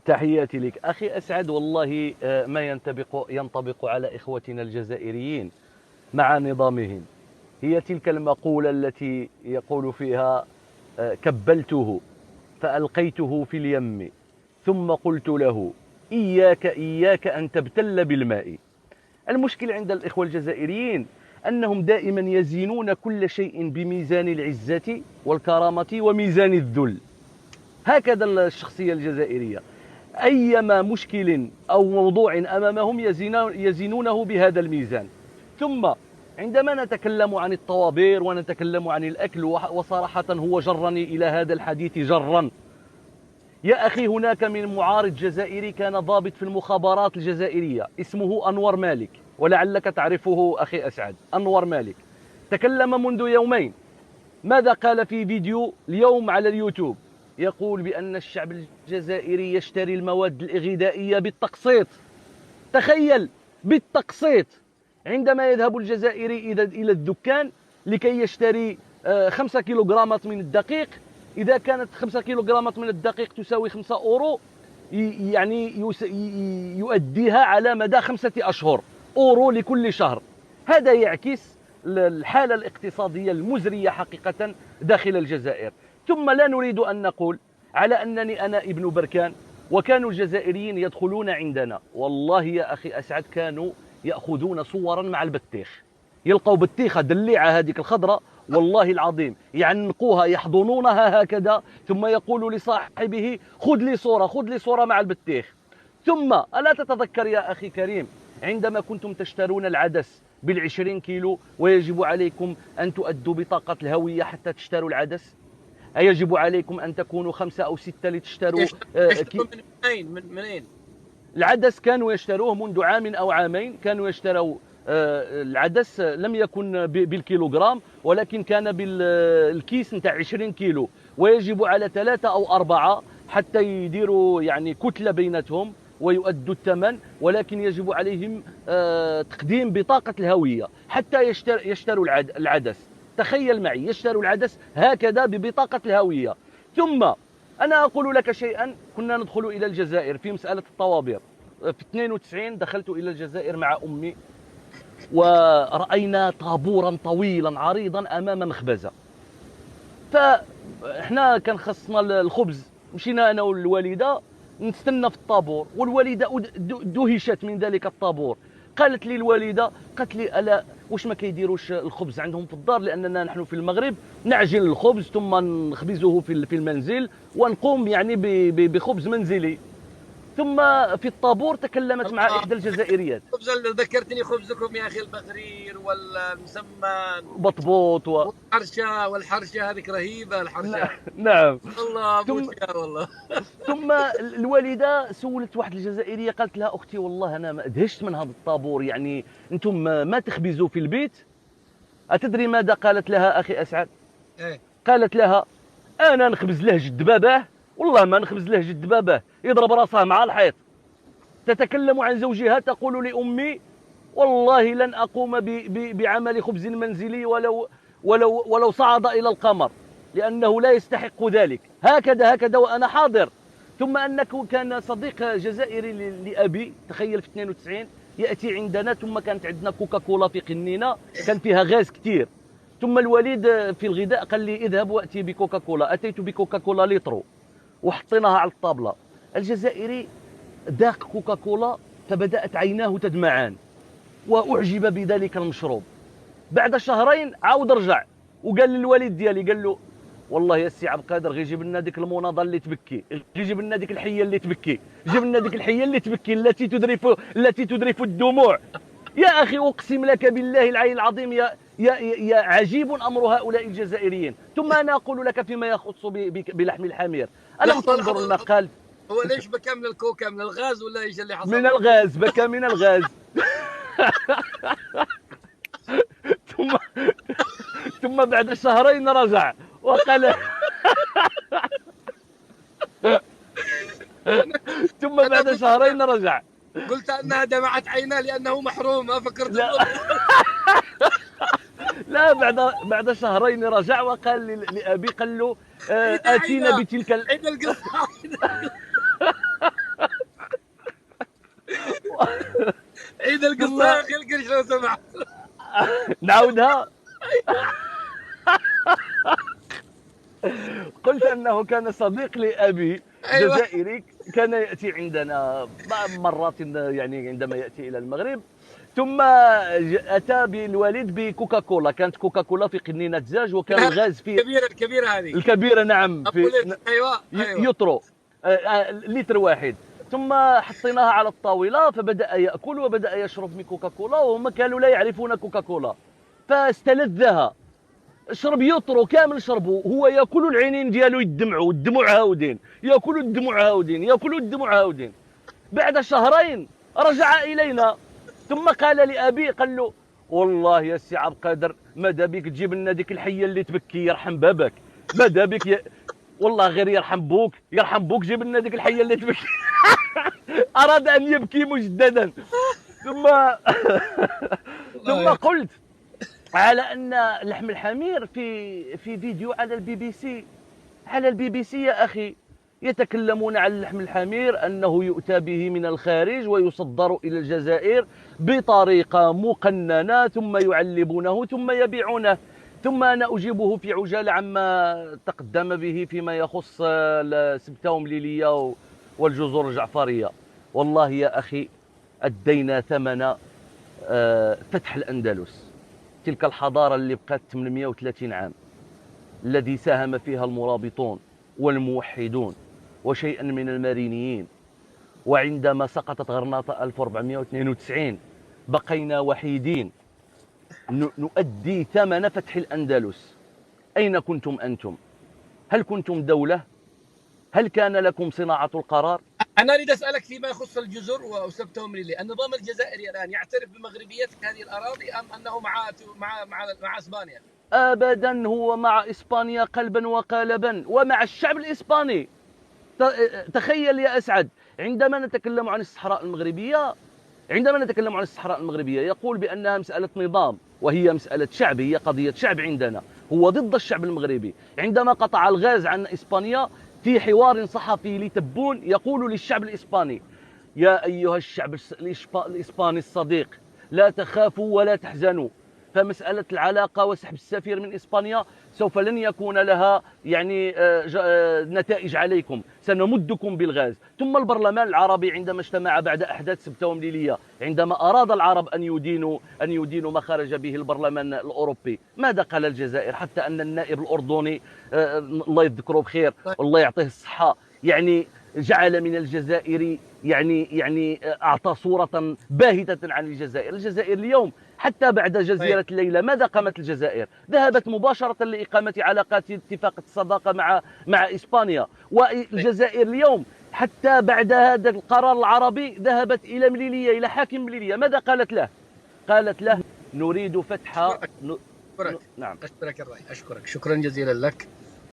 تحياتي لك أخي أسعد. والله ما ينطبق على إخوتنا الجزائريين مع نظامهم هي تلك المقولة التي يقول فيها كبلته فألقيته في اليم ثم قلت له إياك إياك أن تبتل بالماء. المشكل عند الإخوة الجزائريين أنهم دائما يزينون كل شيء بميزان العزة والكرامة وميزان الذل. هكذا الشخصية الجزائرية، أيما مشكل أو موضوع أمامهم يزينونه بهذا الميزان. ثم عندما نتكلم عن الطوابير ونتكلم عن الأكل، وصراحة هو جرني إلى هذا الحديث جرا. يا أخي، هناك من معارض جزائري كان ضابط في المخابرات الجزائرية اسمه أنور مالك، ولعلك تعرفه أخي أسعد. أنور مالك تكلم منذ يومين. ماذا قال في فيديو اليوم على اليوتيوب؟ يقول بأن الشعب الجزائري يشتري المواد الغذائية بالتقسيط. تخيل، بالتقسيط. عندما يذهب الجزائري إلى الدكان لكي يشتري 5 كيلوغرامات من الدقيق، إذا كانت 5 كيلوغرامات من الدقيق تساوي 5 أورو، يعني يؤديها على مدى 5 أشهر، أورو لكل شهر. هذا يعكس الحالة الاقتصادية المزرية حقيقة داخل الجزائر. ثم لا نريد أن نقول على أنني أنا ابن بركان وكانوا الجزائريين يدخلون عندنا. والله يا أخي أسعد كانوا يأخذون صورا مع البطيخ، يلقوا بطيخة دليعة هذيك الخضراء، والله العظيم يعنقوها يحضنونها هكذا، ثم يقول لصاحبه خذ لي صورة، خذ لي صورة مع البطيخ. ثم ألا تتذكر يا أخي كريم عندما كنتم تشترون العدس بال20 كيلو ويجب عليكم أن تؤدوا بطاقة الهوية حتى تشتروا العدس؟ أيجب عليكم أن تكونوا 5 أو 6 لتشتروا من أين؟ العدس كانوا يشتروه منذ عام أو عامين. كانوا يشتروا العدس لم يكن بالكيلوغرام، ولكن كان بالكيس نتاع 20 كيلو، ويجب على 3 أو 4 حتى يديروا يعني كتلة بينتهم ويؤدوا الثمن، ولكن يجب عليهم تقديم بطاقة الهوية حتى يشتروا العدس. تخيل معي، يشتروا العدس هكذا ببطاقة الهوية. ثم أنا أقول لك شيئا، كنا ندخل إلى الجزائر في مسألة الطوابير. في 92 دخلت إلى الجزائر مع أمي، ورأينا طابورا طويلا عريضا أمام مخبزة. فإحنا كان خصنا الخبز، مشينا أنا والوالدة نستنى في الطابور، والوالدة دهشت من ذلك الطابور. قالت لي الوالدة، قالت لي ألا واش ما كيديروش الخبز عندهم في الدار، لأننا نحن في المغرب نعجن الخبز ثم نخبزه في المنزل ونقوم يعني بخبز منزلي. ثم في الطابور تكلمت مع إحدى الجزائريات. خبز ذكرتني خبزكم يا أخي، البغرير والمسمان بطبوط والحرشة هذيك رهيبة الحرشة. نعم. والله والله. ثم الوالدة سولت واحد الجزائرية، قالت لها أختي والله أنا ما أدهشت من هذا الطابور، يعني أنتم ما تخبزوا في البيت؟ أتدري ماذا قالت لها أخي أسعد؟ إيه؟ قالت لها أنا نخبز له جد باباه؟ والله ما نخبز له جد باباه، يضرب راسه مع الحيط. تتكلم عن زوجها، تقول لأمي والله لن أقوم بعمل خبز منزلي ولو صعد إلى القمر، لأنه لا يستحق ذلك. هكذا وأنا حاضر. ثم أنه كان صديق جزائري لأبي، تخيل في 92 يأتي عندنا، ثم كانت عندنا كوكاكولا في قنينة كان فيها غاز كثير. ثم الوليد في الغداء قال لي اذهب وأتي بكوكاكولا. أتيت بكوكاكولا لترو وحطيناها على الطابلة. الجزائري ذاق كوكاكولا فبدأت عيناه تدمعان وأعجب بذلك المشروب. بعد شهرين عاود رجع وقال للوالد ديالي، قال له والله يا سي عبد القادر غير جيب لنا ديك المناضه اللي تبكي، غير جيب لنا ديك الحيه اللي تبكي، جيب لنا ديك الحيه اللي تبكي التي تذرف الدموع. يا اخي اقسم لك بالله العلي العظيم، يا عجيب امر هؤلاء الجزائريين. ثم انا اقول لك فيما يخص بلحم الحمير، الم تنظر المقال؟ هو ليش بكى من الكوكا؟ من الغاز ولا ايش اللي حصل؟ من الغاز، بكى من الغاز. ثم بعد شهرين رجع وقال ثم بعد شهرين رجع. قلت انها دمعت عيناه لانه محروم، ما فكرت. لا بعد شهرين رجع وقال لأبي، قال له آتينا بتلك عيد القصة. عيد القصة يا أخي القرش لو سمحت. نعاودها. قلت أنه كان صديق لأبي أيوة. جزائري، كان يأتي عندنا مرات يعني عندما يأتي إلى المغرب، ثم أتى بالوالد بكوكاكولا، كانت كوكاكولا في قنينة زاج وكان الغاز في الكبيرة هذه الكبيرة، نعم، أبو في لتر. أيوة أيوة. يطرو لتر واحد. ثم حطيناها على الطاولة فبدأ يأكل وبدأ يشرب من كوكاكولا، وهم كانوا لا يعرفون كوكاكولا فاستلذها. شرب يطرو كامل شربوا، هو ياكل العينين ديالو يدمعوا، الدموع هاودين، ياكلوا الدموع هاودين، ياكلوا الدموع هاودين. بعد شهرين رجع إلينا ثم قال لأبي، قال له والله يا سي عبد القادر ماذا بك تجيب لنا ديك الحية اللي تبكي يرحم بابك، ماذا بك والله غير يرحم بوك، يرحم بوك جيب لنا ديك الحية اللي تبكي. أراد أن يبكي مجددا. ثم ثم قلت على أن لحم الحمير في فيديو على البي بي سي، على البي بي سي يا أخي، يتكلمون عن لحم الحمير أنه يؤتى به من الخارج ويصدر إلى الجزائر بطريقة مقننة، ثم يعلبونه ثم يبيعونه. ثم أنا أجيبه في عجالة عما تقدم به فيما يخص سبتهم ليلية والجزر الجعفرية. والله يا أخي أدينا ثمن فتح الأندلس، تلك الحضارة اللي بقت 830 عام، الذي ساهم فيها المرابطون والموحدون وشيئا من المارينيين. وعندما سقطت غرناطة 1492 بقينا وحيدين نؤدي ثمن فتح الأندلس. أين كنتم أنتم؟ هل كنتم دولة؟ هل كان لكم صناعة القرار؟ أنا أريد أسألك فيما يخص الجزر وسبتهم ليلي، النظام الجزائري الآن يعترف بمغربية هذه الأراضي أم أنه مع إسبانيا؟ أبدا، هو مع إسبانيا قلبا وقالبا ومع الشعب الإسباني. تخيل يا أسعد، عندما نتكلم عن الصحراء المغربية يقول بأنها مسألة نظام وهي مسألة شعب، هي قضية شعب عندنا، هو ضد الشعب المغربي. عندما قطع الغاز عن إسبانيا في حوار صحفي لتبون يقول للشعب الإسباني: يا أيها الشعب الإسباني الصديق، لا تخافوا ولا تحزنوا، فمسألة العلاقة وسحب السفير من إسبانيا سوف لن يكون لها يعني نتائج عليكم، سنمدكم بالغاز. ثم البرلمان العربي عندما اجتمع بعد أحداث سبتهم ليلية، عندما أراد العرب أن يدينوا ما خرج به البرلمان الأوروبي، ماذا قال الجزائر؟ حتى أن النائب الأردني الله يذكره بخير والله يعطيه الصحة، يعني جعل من الجزائر يعني أعطى صورة باهتة عن الجزائر. الجزائر اليوم حتى بعد جزيرة الليلة ماذا قامت الجزائر؟ ذهبت مباشرة لإقامة علاقات اتفاق الصداقة مع إسبانيا. والجزائر اليوم حتى بعد هذا القرار العربي ذهبت إلى مليلية، إلى حاكم مليلية، ماذا قالت له؟ قالت له نريد فتح أشكرك. نعم. أشكرك الرأي، أشكرك شكرا جزيلا لك.